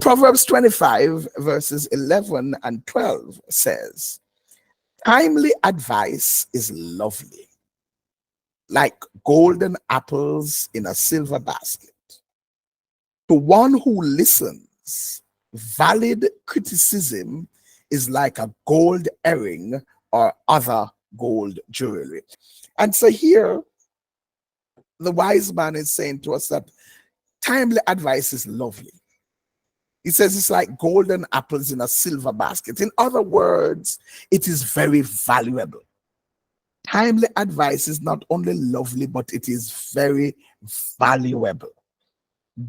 Proverbs 25 verses 11 and 12 says, timely advice is lovely, like golden apples in a silver basket. To one who listens, valid criticism is like a gold earring or other gold jewelry. And so here, the wise man is saying to us that timely advice is lovely. He says it's like golden apples in a silver basket. In other words, it is very valuable. Timely advice is not only lovely, but it is very valuable.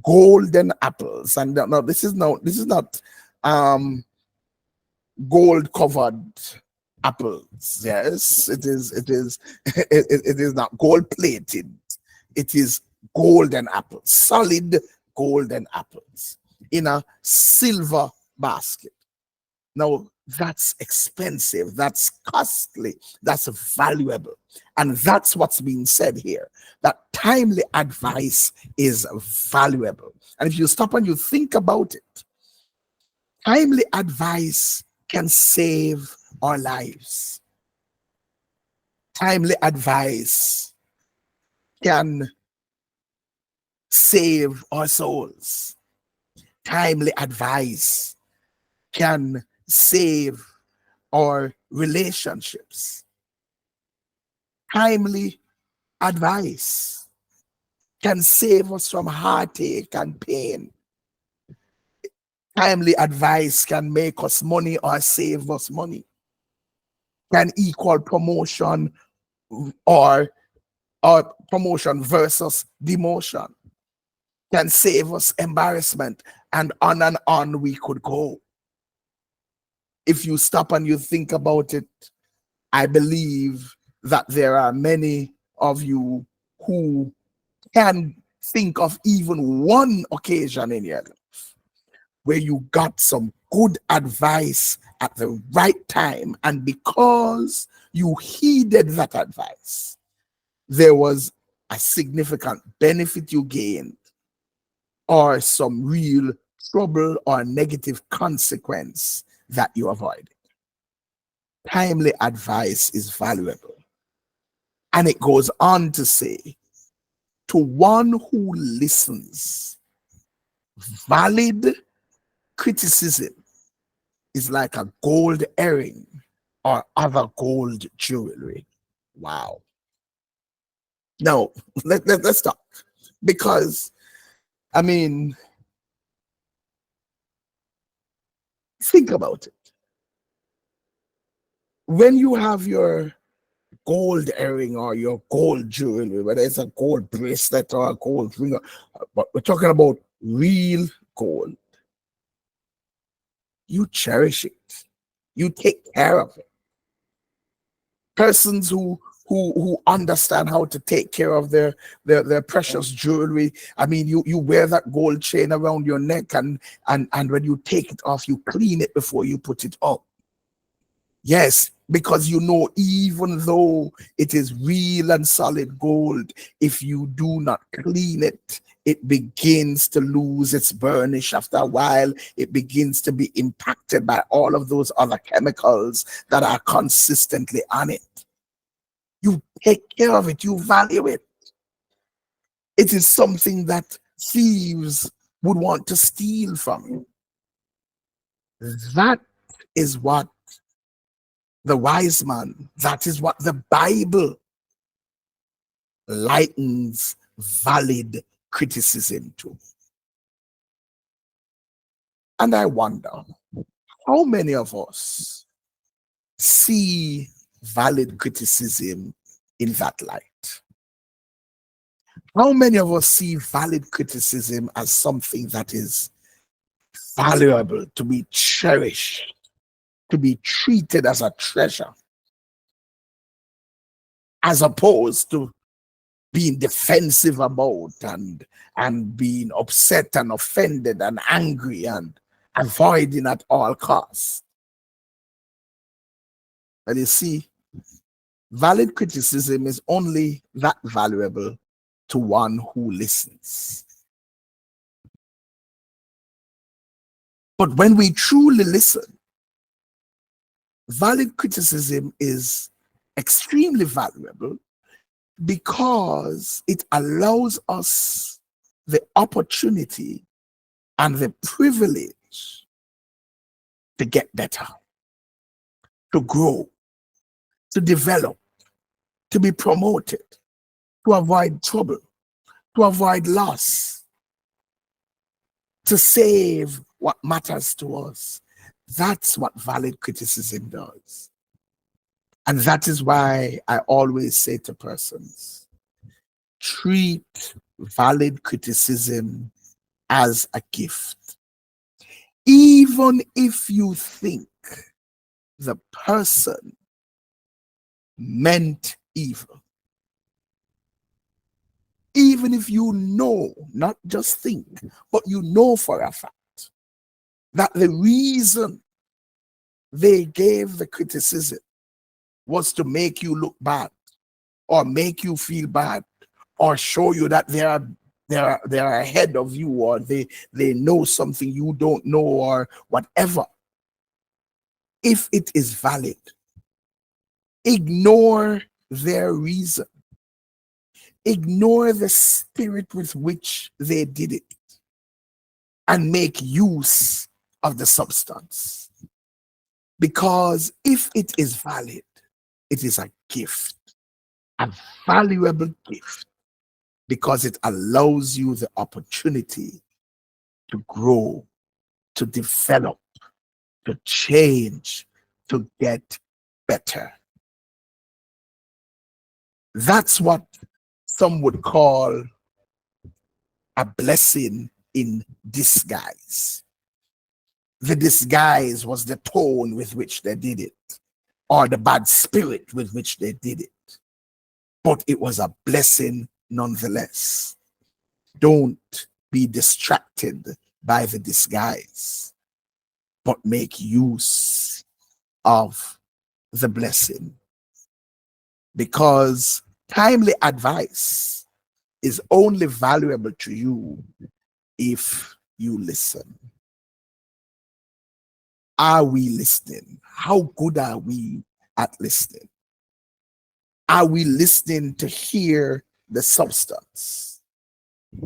Golden apples, and no, this is not gold covered apples. Yes, it is not gold plated. It is golden apples, solid golden apples in a silver basket. Now, that's expensive, that's costly, that's valuable. And that's what's being said here, that timely advice is valuable. And if you stop and you think about it, timely advice can save our lives. Timely advice can save our souls. Timely advice can save our relationships. Timely advice can save us from heartache and pain. Timely advice can make us money or save us money. Can equal promotion or promotion versus demotion. Can save us embarrassment, and on we could go. If you stop and you think about it, I believe that there are many of you who can think of even one occasion in your life where you got some good advice at the right time, and because you heeded that advice, there was a significant benefit you gained, or some real trouble or negative consequence that you avoided. Timely advice is valuable. And it goes on to say, to one who listens, valid criticism is like a gold earring or other gold jewelry. Wow. Now, let's talk. Because, I mean, think about it. When you have your gold earring or your gold jewelry, whether it's a gold bracelet or a gold ring, but we're talking about real gold, you cherish it. You take care of it. Persons who understand how to take care of their precious jewelry. I mean, you wear that gold chain around your neck, and when you take it off, you clean it before you put it up. Yes, because you know, even though it is real and solid gold, if you do not clean it, it begins to lose its burnish. After a while, it begins to be impacted by all of those other chemicals that are consistently on it. You take care of it, you value it. It is something that thieves would want to steal from you. That is what the wise man, that is what the Bible lightens valid criticism to. And I wonder, how many of us see valid criticism in that light? How many of us see valid criticism as something that is valuable, to be cherished, to be treated as a treasure, as opposed to being defensive about and being upset and offended and angry and avoiding at all costs? And you see, valid criticism is only that valuable to one who listens. But when we truly listen, valid criticism is extremely valuable because it allows us the opportunity and the privilege to get better, to grow, to develop, to be promoted, to avoid trouble, to avoid loss, to save what matters to us. That's what valid criticism does. And that is why I always say to persons, treat valid criticism as a gift. Even if you think the person meant evil, even if you know, not just think, but you know for a fact that the reason they gave the criticism was to make you look bad or make you feel bad or show you that they're ahead of you, or they know something you don't know, or whatever. If it is valid, ignore their reason. Ignore the spirit with which they did it and make use of the substance. Because if it is valid, it is a gift, a valuable gift, because it allows you the opportunity to grow, to develop, to change, to get better. That's what some would call a blessing in disguise. The disguise was the tone with which they did it, or the bad spirit with which they did it. But it was a blessing nonetheless. Don't be distracted by the disguise, but make use of the blessing. Because timely advice is only valuable to you if you listen. Are we listening? How good are we at listening? Are we listening to hear the substance?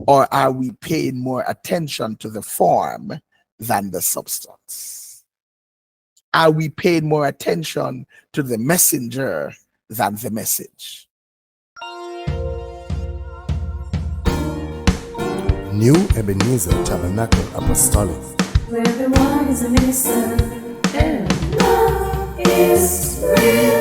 Or are we paying more attention to the form than the substance? Are we paying more attention to the messenger than the message? New Ebenezer Tabernacle Apostolic, where everyone is a minister and love is real.